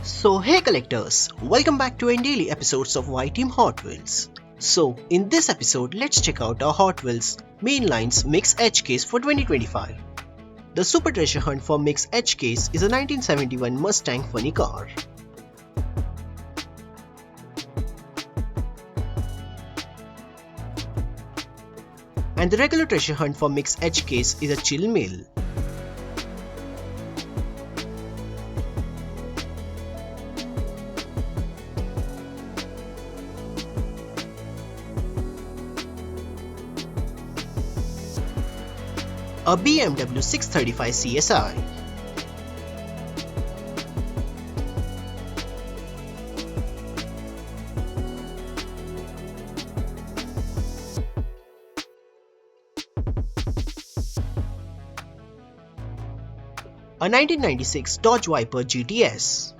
So hey collectors, welcome back to our daily episodes of Y Team Hot Wheels. So in this episode, let's check out our Hot Wheels Mainlines Mix Edge case for 2025. The super treasure hunt for Mix Edge case is a 1971 Mustang Funny Car. And the regular treasure hunt for Mix Edge case is a chill mill. A BMW 635 CSI. A 1996 Dodge Viper GTS.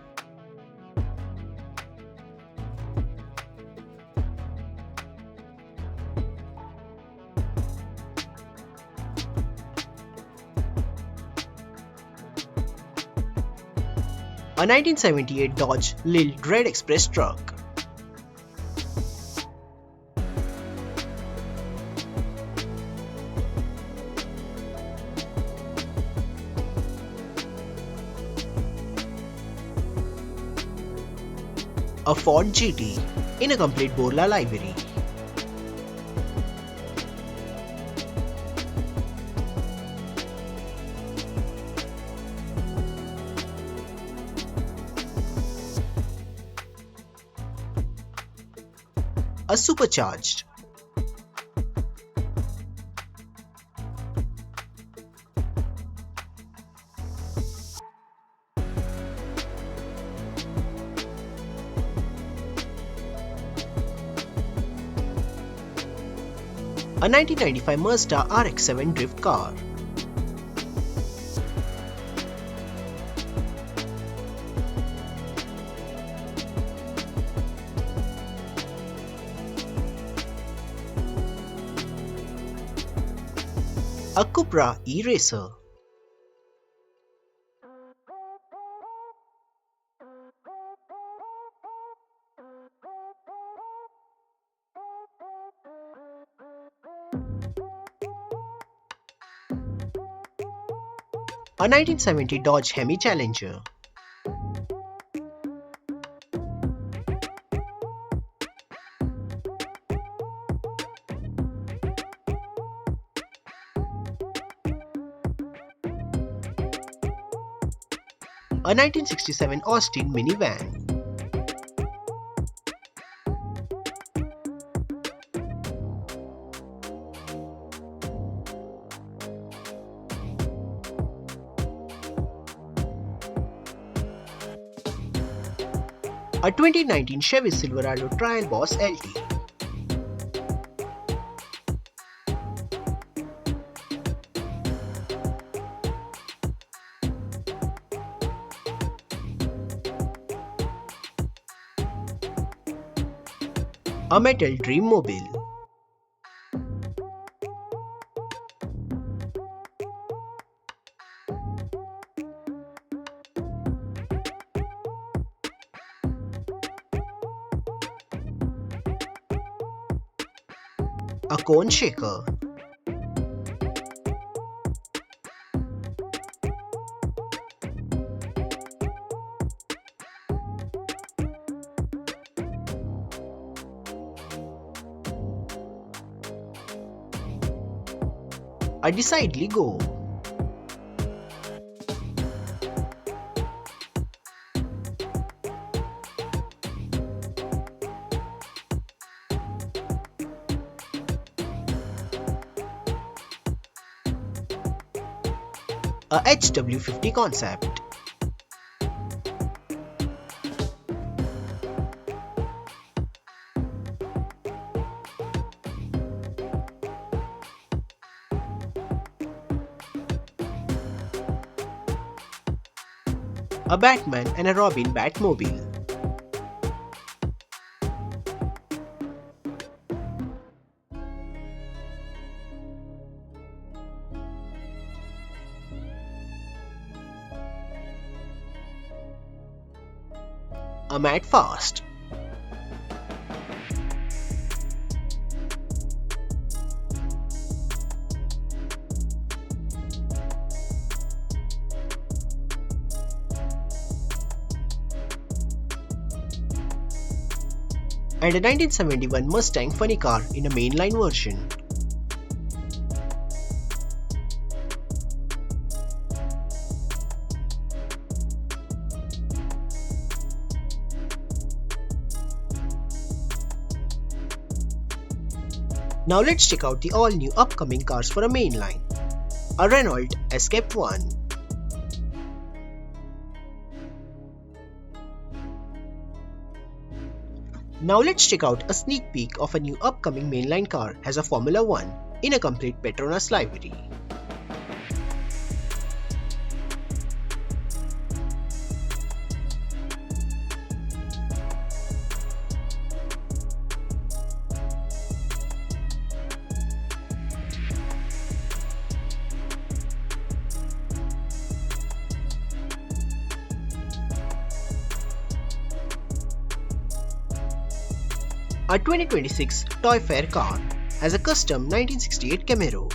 A 1978 Dodge Lil Red Express truck. A Ford GT in a complete Borla livery. A supercharged. A 1995 Mazda RX-7 drift car. A Cupra E-Racer. A 1970 Dodge Hemi Challenger. A 1967 Austin minivan. A 2019 Chevy Silverado Trial Boss LT. A metal Dream Mobile. A cone shaker. A decidedly go. A HW50 concept. A Batman and a Robin Batmobile. a mad fast. And a 1971 Mustang Funny Car in a mainline version. Now let's check out the all-new upcoming cars for a mainline. A Renault Escape 1. Now let's check out a sneak peek of a new upcoming mainline car as a Formula 1 in a complete Petronas livery. A 2026 Toy Fair car has a custom 1968 Camaro.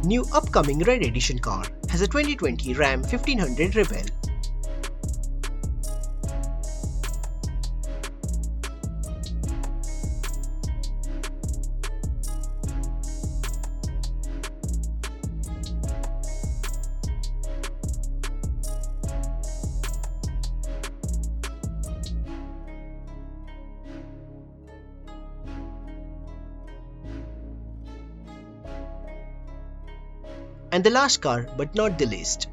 New upcoming Red Edition car has a 2020 Ram 1500 Rebel. And the last car but not the least,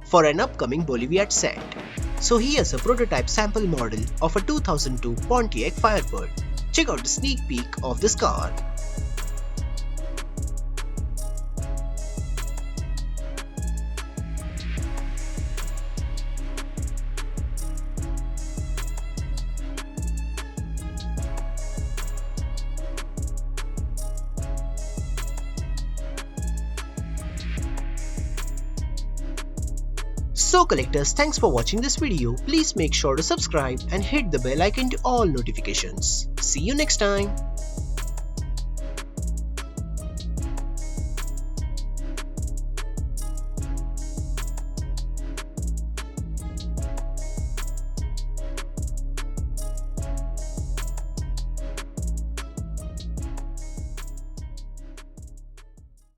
for an upcoming Boulevard set. So here's a prototype sample model of a 2002 Pontiac Firebird. Check out the sneak peek of this car. So collectors, thanks for watching this video. Please make sure to subscribe and hit the bell icon to all notifications. See you next time.